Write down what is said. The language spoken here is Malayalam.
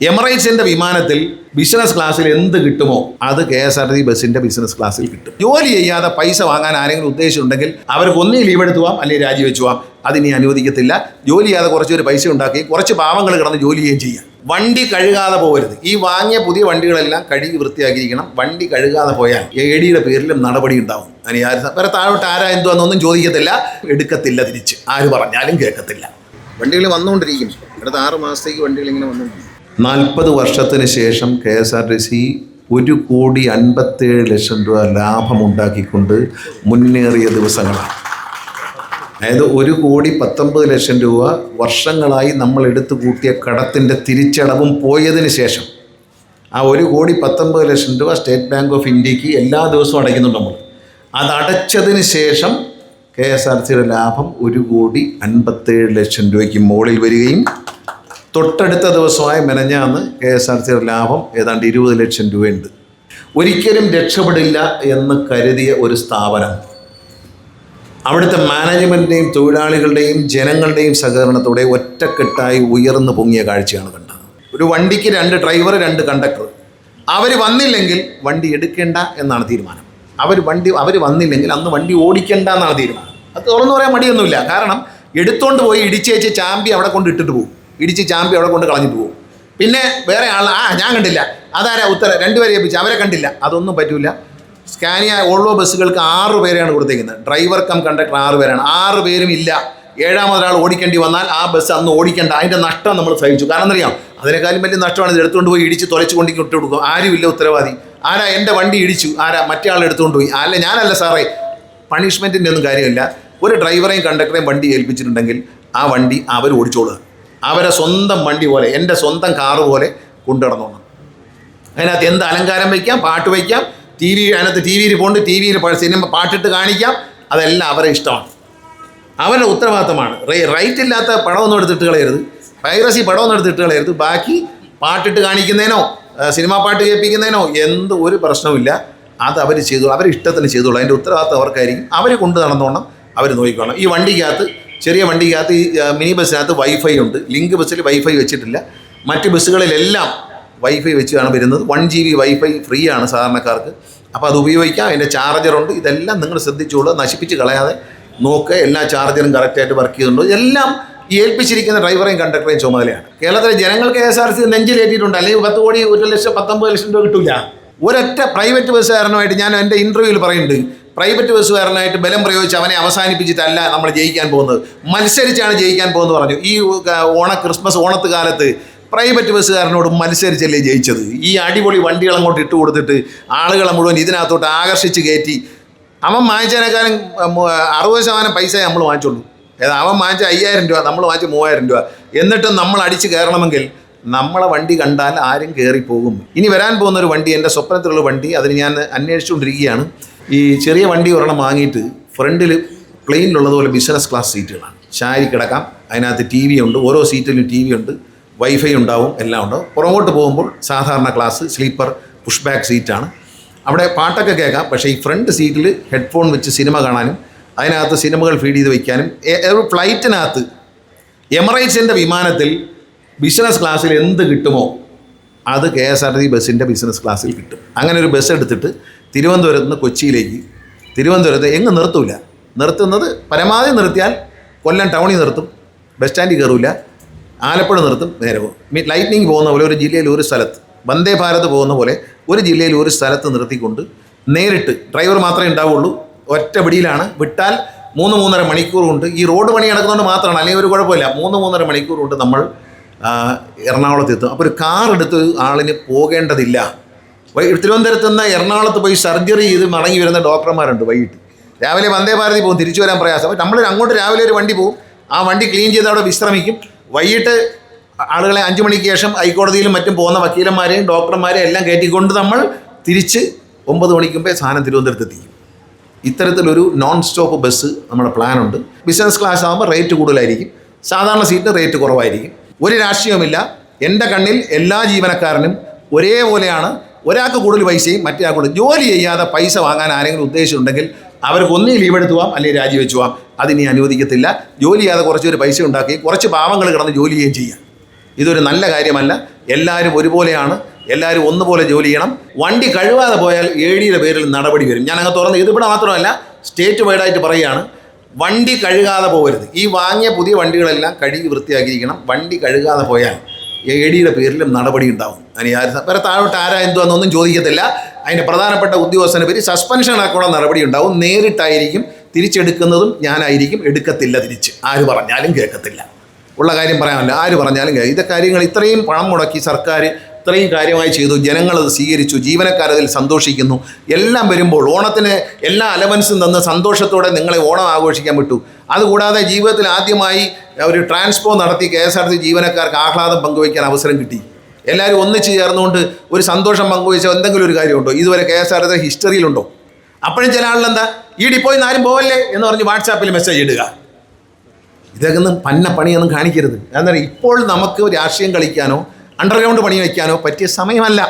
എമിറേറ്റ്സിൻ്റെ വിമാനത്തിൽ ബിസിനസ് ക്ലാസ്സിൽ എന്ത് കിട്ടുമോ അത് KSRTC ബസ്സിൻ്റെ ബിസിനസ് ക്ലാസ്സിൽ കിട്ടും. ജോലി ചെയ്യാതെ പൈസ വാങ്ങാൻ ആരെങ്കിലും ഉദ്ദേശിച്ചിട്ടുണ്ടെങ്കിൽ അവർക്ക് ഒന്നേ ലീവ് എടുത്തു പോവാം, അല്ലെങ്കിൽ രാജിവെച്ചു പോവാം. അതിനി അനുവദിക്കത്തില്ല. ജോലി ചെയ്യാതെ കുറച്ചൊരു പൈസ ഉണ്ടാക്കി കുറച്ച് പാവങ്ങൾ കിടന്ന് ജോലി ചെയ്യുകയും ചെയ്യാം. വണ്ടി കഴുകാതെ പോകരുത്. ഈ വാങ്ങിയ പുതിയ വണ്ടികളെല്ലാം കഴുകി വൃത്തിയാക്കിയിരിക്കണം. വണ്ടി കഴുകാതെ പോയാൽ AD പേരിലും നടപടി ഉണ്ടാവും. അതിന് വേറെ താഴോട്ട് ആരാ എന്തുവാന്നൊന്നും ചോദിക്കത്തില്ല, എടുക്കത്തില്ല, തിരിച്ച് ആര് പറഞ്ഞാലും കേൾക്കത്തില്ല. വണ്ടികൾ വന്നുകൊണ്ടിരിക്കും. അടുത്ത 6 മാസത്തേക്ക് വണ്ടികൾ ഇങ്ങനെ വന്നുകൊണ്ടിരിക്കും. 40 വർഷത്തിന് ശേഷം KSRTC 1,57,00,000 രൂപ ലാഭമുണ്ടാക്കിക്കൊണ്ട് മുന്നേറിയ ദിവസങ്ങളാണ്. അതായത് 1,19,00,000 രൂപ വർഷങ്ങളായി നമ്മൾ എടുത്തു കൂട്ടിയ കടത്തിൻ്റെ തിരിച്ചടവും പോയതിന് ശേഷം ആ 1,19,00,000 രൂപ സ്റ്റേറ്റ് ബാങ്ക് ഓഫ് ഇന്ത്യക്ക് എല്ലാ ദിവസവും അടയ്ക്കുന്നുണ്ട് നമ്മൾ. അത് അടച്ചതിന് ശേഷം KSRTCയുടെ ലാഭം 1,57,00,000 രൂപയ്ക്ക് മുകളിൽ വരികയും തൊട്ടടുത്ത ദിവസമായ മെനഞ്ഞാന്ന് KSRTCയുടെ ലാഭം ഏതാണ്ട് 20 ലക്ഷം രൂപയുണ്ട്. ഒരിക്കലും രക്ഷപ്പെടില്ല എന്ന് കരുതിയ ഒരു സ്ഥാപനം അവിടുത്തെ മാനേജ്മെൻറ്റിൻ്റെയും തൊഴിലാളികളുടെയും ജനങ്ങളുടെയും സഹകരണത്തോടെ ഒറ്റക്കെട്ടായി ഉയർന്നു പൊങ്ങിയ കാഴ്ചയാണ് കണ്ടത്. ഒരു വണ്ടിക്ക് 2 ഡ്രൈവർ 2 കണ്ടക്ടർ. അവർ വന്നില്ലെങ്കിൽ വണ്ടി എടുക്കേണ്ട എന്നാണ് തീരുമാനം. അവർ വന്നില്ലെങ്കിൽ അന്ന് വണ്ടി ഓടിക്കേണ്ട എന്നാണ് തീരുമാനം. അത് തുറന്നു പറയാൻ മടിയൊന്നുമില്ല. കാരണം എടുത്തോണ്ട് പോയി ഇടിച്ചേച്ച് ചാമ്പി അവിടെ കൊണ്ട് ഇട്ടിട്ട് പോകും. ഇടിച്ച് ചാമ്പി അവിടെ കൊണ്ട് കളഞ്ഞിട്ട് പോകും. പിന്നെ വേറെ ആൾ ഞാൻ കണ്ടില്ല, അതാരാ ഉത്തരം 2 പേരെ ഏൽപ്പിച്ച് അവരെ കണ്ടില്ല. അതൊന്നും പറ്റില്ല. സ്കാനിയ ഓൾവോ ബസ്സുകൾക്ക് 6 പേരെയാണ് കൊടുത്തേക്കുന്നത്. ഡ്രൈവർ കം കണ്ടക്ടർ 6 പേരാണ്. 6 പേരും ഇല്ല. 7ാമതൊരാൾ ഓടിക്കേണ്ടി വന്നാൽ ആ ബസ് അന്ന് ഓടിക്കേണ്ട. അതിൻ്റെ നഷ്ടം നമ്മൾ സഹിച്ചു. കാരണം അറിയാം, അതിനേക്കാളും വലിയ നഷ്ടമാണ് ഇത് എടുത്തുകൊണ്ട് പോയി ഇടിച്ച് തുലച്ച് കൊണ്ട് ഇട്ട് കൊടുക്കും. ആരുമില്ല ഉത്തരവാദി. ആരാ എൻ്റെ വണ്ടി ഇടിച്ചു, ആരാ മറ്റേ ആൾ എടുത്തുകൊണ്ട് പോയി, അല്ല ഞാനല്ല സാറേ. പണിഷ്മെൻറ്റിൻ്റെ ഒന്നും കാര്യമില്ല. ഒരു ഡ്രൈവറെയും കണ്ടക്ടറെയും വണ്ടി ഏൽപ്പിച്ചിട്ടുണ്ടെങ്കിൽ ആ വണ്ടി അവർ ഓടിച്ചോളുക. അവരെ സ്വന്തം വണ്ടി പോലെ, എൻ്റെ സ്വന്തം കാറ് പോലെ കൊണ്ടു നടന്നോണം. അതിനകത്ത് എന്ത് അലങ്കാരം വയ്ക്കാം, പാട്ട് വയ്ക്കാം, അതിനകത്ത് TV യിൽ പോണ്ട്, TV യിൽ സിനിമ പാട്ടിട്ട് കാണിക്കാം. അതെല്ലാം അവരെ ഇഷ്ടമാണ്, അവരുടെ ഉത്തരവാദിത്തമാണ്. റൈറ്റ് ഇല്ലാത്ത പടമൊന്നും എടുത്തിട്ട് കളയരുത്, പൈറസി പടമൊന്നും എടുത്തിട്ട് കളയരുത്. ബാക്കി പാട്ടിട്ട് കാണിക്കുന്നതിനോ സിനിമാ പാട്ട് കേൾപ്പിക്കുന്നതിനോ ഒരു പ്രശ്നവുമില്ല. അത് അവർ ചെയ്തോളൂ, അവർ ഇഷ്ടത്തിന് ചെയ്തോളൂ. അതിൻ്റെ ഉത്തരവാദിത്തം അവർക്കായിരിക്കും. അവർ കൊണ്ട് നടന്നോണം, അവർ നോക്കിക്കോണം. ഈ വണ്ടിക്കകത്ത്, ചെറിയ വണ്ടിക്കകത്ത്, ഈ മിനി ബസ്സിനകത്ത് വൈഫൈ ഉണ്ട്. ലിങ്ക് ബസ്സിൽ വൈഫൈ വെച്ചിട്ടില്ല. മറ്റ് ബസ്സുകളിലെല്ലാം വൈഫൈ വെച്ചാണ് വരുന്നത്. 1 GB വൈഫൈ ഫ്രീ ആണ് സാധാരണക്കാർക്ക്. അപ്പോൾ അത് ഉപയോഗിക്കാം. അതിൻ്റെ ചാർജറുണ്ട്. ഇതെല്ലാം നിങ്ങൾ ശ്രദ്ധിച്ചോളൂ, നശിപ്പിച്ച് കളയാതെ നോക്കുക. എല്ലാ ചാർജറും കറക്റ്റായിട്ട് വർക്ക് ചെയ്യുന്നുണ്ടോ. എല്ലാം ഈ ഏൽപ്പിച്ചിരിക്കുന്ന ഡ്രൈവറേയും കണ്ടക്ടറേയും ചുമതലയാണ്. കേരളത്തിലെ ജനങ്ങൾ KSRTC നെഞ്ചിലേറ്റിയിട്ടുണ്ട്. അല്ലെങ്കിൽ 10 കോടി 1,19,00,000 രൂപ കിട്ടില്ല. ഒരൊറ്റ പ്രൈവറ്റ് ബസ്സുകാരനുമായിട്ട് ഞാൻ എൻ്റെ ഇൻ്റർവ്യൂവിൽ പറയുന്നുണ്ട്, പ്രൈവറ്റ് ബസ്സുകാരനായിട്ട് ബലം പ്രയോഗിച്ച് അവനെ അവസാനിപ്പിച്ചിട്ടല്ല നമ്മൾ ജയിക്കാൻ പോകുന്നത്, മത്സരിച്ചാണ് ജയിക്കാൻ പോകുന്നത് പറഞ്ഞു. ഈ ക്രിസ്മസ് ഓണത്ത് കാലത്ത് പ്രൈവറ്റ് ബസ്സുകാരനോട് മത്സരിച്ചല്ലേ ജയിച്ചത്. ഈ അടിപൊളി വണ്ടികൾ അങ്ങോട്ട് ഇട്ട് കൊടുത്തിട്ട് ആളുകളെ മുഴുവൻ ഇതിനകത്തോട്ട് ആകർഷിച്ച് കയറ്റി. അവൻ വാങ്ങിച്ചതിനേക്കാളും 60% പൈസ നമ്മൾ വാങ്ങിച്ചുള്ളൂ. അവൻ വാങ്ങിച്ച 5,000 രൂപ, നമ്മൾ വാങ്ങിച്ച 3,000 രൂപ. എന്നിട്ടും നമ്മൾ അടിച്ച് കയറണമെങ്കിൽ നമ്മളെ വണ്ടി കണ്ടാൽ ആരും കയറിപ്പോകും. ഇനി വരാൻ പോകുന്നൊരു വണ്ടി, എൻ്റെ സ്വപ്നത്തിലുള്ള വണ്ടി, അതിന് ഞാൻ അന്വേഷിച്ചുകൊണ്ടിരിക്കുകയാണ്. ഈ ചെറിയ വണ്ടി ഒരെണ്ണം വാങ്ങിയിട്ട് ഫ്രണ്ടിൽ പ്ലെയിനിലുള്ളതുപോലെ ബിസിനസ് ക്ലാസ് സീറ്റുകളാണ്. ചാരി കിടക്കാം. അതിനകത്ത് TV ഉണ്ട്. ഓരോ സീറ്റിലും TV ഉണ്ട്, വൈഫൈ ഉണ്ടാവും, എല്ലാം ഉണ്ടാവും. പുറകോട്ട് പോകുമ്പോൾ സാധാരണ ക്ലാസ് സ്ലീപ്പർ പുഷ് ബാക്ക് സീറ്റാണ്. അവിടെ പാട്ടൊക്കെ കേൾക്കാം. പക്ഷേ ഈ ഫ്രണ്ട് സീറ്റിൽ ഹെഡ്ഫോൺ വെച്ച് സിനിമ കാണാനും അതിനകത്ത് സിനിമകൾ ഫീഡ് ചെയ്ത് വയ്ക്കാനും. ഒരു ഫ്ലൈറ്റിനകത്ത് എമിറേറ്റ്സിൻ്റെ വിമാനത്തിൽ ബിസിനസ് ക്ലാസ്സിൽ എന്ത് കിട്ടുമോ അത് KSRTC ബസ്സിൻ്റെ ബിസിനസ് ക്ലാസ്സിൽ കിട്ടും. അങ്ങനെ ഒരു ബസ് എടുത്തിട്ട് തിരുവനന്തപുരത്ത് നിന്ന് കൊച്ചിയിലേക്ക്, തിരുവനന്തപുരത്ത് എങ്ങും നിർത്തൂല. നിർത്തുന്നത് പരമാവധി നിർത്തിയാൽ കൊല്ലം ടൗണിൽ നിർത്തും, ബസ് സ്റ്റാൻഡിൽ കയറില്ല. ആലപ്പുഴ നിർത്തും, നേരെ പോകും. ലൈറ്റ്നിങ് പോകുന്ന പോലെ ഒരു ജില്ലയിൽ ഒരു സ്ഥലത്ത്, വന്ദേ ഭാരത് പോകുന്ന പോലെ ഒരു ജില്ലയിൽ ഒരു സ്ഥലത്ത് നിർത്തിക്കൊണ്ട് നേരിട്ട് ഡ്രൈവർ മാത്രമേ ഉണ്ടാവുള്ളൂ. ഒറ്റ പിടിയിലാണ്. വിട്ടാൽ 3-3.5 മണിക്കൂർ കൊണ്ട്, ഈ റോഡ് പണി നടക്കുന്നതുകൊണ്ട് മാത്രമാണ്, അല്ലെങ്കിൽ ഒരു കുഴപ്പമില്ല, 3-3.5 മണിക്കൂർ കൊണ്ട് നമ്മൾ എറണാകുളത്ത് എത്തും. അപ്പോൾ ഒരു കാർ എടുത്ത് ആളിന് പോകേണ്ടതില്ല. തിരുവനന്തപുരത്ത് നിന്ന് എറണാകുളത്ത് പോയി സർജറി ചെയ്ത് മടങ്ങി വരുന്ന ഡോക്ടർമാരുണ്ട്. വൈകിട്ട് രാവിലെ വന്ദേ ഭാരതിൽ പോകും, തിരിച്ചു വരാൻ പ്രയാസം. അപ്പോൾ നമ്മൾ അങ്ങോട്ട് രാവിലെ ഒരു വണ്ടി പോകും, ആ വണ്ടി ക്ലീൻ ചെയ്ത് അവിടെ വിശ്രമിക്കും. വൈകിട്ട് ആളുകളെ 5 മണിക്ക് ശേഷം ഹൈക്കോടതിയിലും മറ്റും പോകുന്ന വക്കീലന്മാരെയും ഡോക്ടർമാരെയും എല്ലാം കയറ്റിക്കൊണ്ട് നമ്മൾ തിരിച്ച് 9 മണിക്ക് മുമ്പേ സാധനം തിരുവനന്തപുരത്ത് എത്തിക്കും. ഇത്തരത്തിലൊരു നോൺ സ്റ്റോപ്പ് ബസ് നമ്മുടെ പ്ലാനുണ്ട്. ബിസിനസ് ക്ലാസ് ആകുമ്പോൾ റേറ്റ് കൂടുതലായിരിക്കും, സാധാരണ സീറ്റ് റേറ്റ് കുറവായിരിക്കും. ഒരു രാഷ്ട്രീയവുമില്ല. എൻ്റെ കണ്ണിൽ എല്ലാ ജീവനക്കാരനും ഒരേപോലെയാണ്. ഒരാൾക്ക് കൂടുതൽ പൈസയും മറ്റേ കൂടുതൽ. ജോലി ചെയ്യാതെ പൈസ വാങ്ങാൻ ആരെങ്കിലും ഉദ്ദേശിച്ചിട്ടുണ്ടെങ്കിൽ അവർക്ക് ഒന്നേ ലീവ് എടുത്തു പോവാം, അല്ലെങ്കിൽ രാജിവെച്ചു പോവാം. അതിനി അനുവദിക്കത്തില്ല. ജോലി ചെയ്യാതെ കുറച്ചൊരു പൈസ ഉണ്ടാക്കി കുറച്ച് പാവങ്ങൾ കിടന്ന് ജോലി ചെയ്യുകയും ചെയ്യാം. ഇതൊരു നല്ല കാര്യമല്ല. എല്ലാവരും ഒരുപോലെയാണ്, എല്ലാവരും ഒന്നുപോലെ ജോലി ചെയ്യണം. വണ്ടി കഴുകാതെ പോയാൽ AD-യുടെ പേരിൽ നടപടി വരും. ഞാൻ അങ്ങ് തുറന്ന് ഇതിവിടെ മാത്രമല്ല സ്റ്റേറ്റ് വൈഡായിട്ട് പറയുകയാണ്, വണ്ടി കഴുകാതെ പോകരുത്. ഈ വാങ്ങിയ പുതിയ വണ്ടികളെല്ലാം കഴുകി വൃത്തിയാക്കിയിരിക്കണം. വണ്ടി കഴുകാതെ പോയാൽ AD-യുടെ പേരിലും നടപടി ഉണ്ടാവും. അതിന് വേറെ താഴോട്ട് ആരാ എന്തുവാന്നൊന്നും ചോദിക്കത്തില്ല. അതിൻ്റെ പ്രധാനപ്പെട്ട ഉദ്യോഗസ്ഥന് പേര് സസ്പെൻഷൻ അടക്കമുള്ള നടപടി ഉണ്ടാവും. നേരിട്ടായിരിക്കും തിരിച്ചെടുക്കുന്നതും ഞാനായിരിക്കും. എടുക്കത്തില്ല തിരിച്ച്, ആര് പറഞ്ഞാലും കേൾക്കത്തില്ല. ഉള്ള കാര്യം പറയാമല്ലോ, ആര് പറഞ്ഞാലും ഇത് കാര്യങ്ങൾ ഇത്രയും പണം മുടക്കി സർക്കാർ ഇത്രയും കാര്യമായി ചെയ്തു, ജനങ്ങളത് സ്വീകരിച്ചു, ജീവനക്കാരതിൽ സന്തോഷിക്കുന്നു. എല്ലാം വരുമ്പോൾ ഓണത്തിന് എല്ലാ അലവൻസും തന്ന് സന്തോഷത്തോടെ നിങ്ങളെ ഓണം ആഘോഷിക്കാൻ വിട്ടു. അതുകൂടാതെ ജീവിതത്തിൽ ആദ്യമായി ഒരു ട്രാൻസ്പോ നടത്തി KSRTC ജീവനക്കാർക്ക് ആഹ്ലാദം പങ്കുവയ്ക്കാൻ അവസരം കിട്ടി. എല്ലാവരും ഒന്നിച്ച് ചേർന്നുകൊണ്ട് ഒരു സന്തോഷം പങ്കുവയ്ച്ച എന്തെങ്കിലും ഒരു കാര്യമുണ്ടോ ഇതുവരെ KSRTC ഹിസ്റ്ററിയിലുണ്ടോ? അപ്പോഴും ചില ആളുകളെന്താ ഈ ഡിപ്പോയിൽ നിന്ന് ആരും പോവല്ലേ എന്ന് പറഞ്ഞ് വാട്സാപ്പിൽ മെസ്സേജ് ഇടുക. ഇതൊക്കെ ഒന്നും പണിയൊന്നും കാണിക്കരുത്. എന്നാൽ ഇപ്പോൾ നമുക്ക് രാഷ്ട്രീയം കളിക്കാനോ അണ്ടർഗ്രൗണ്ട് പണി വയ്ക്കാനോ പറ്റിയ സമയമല്ല.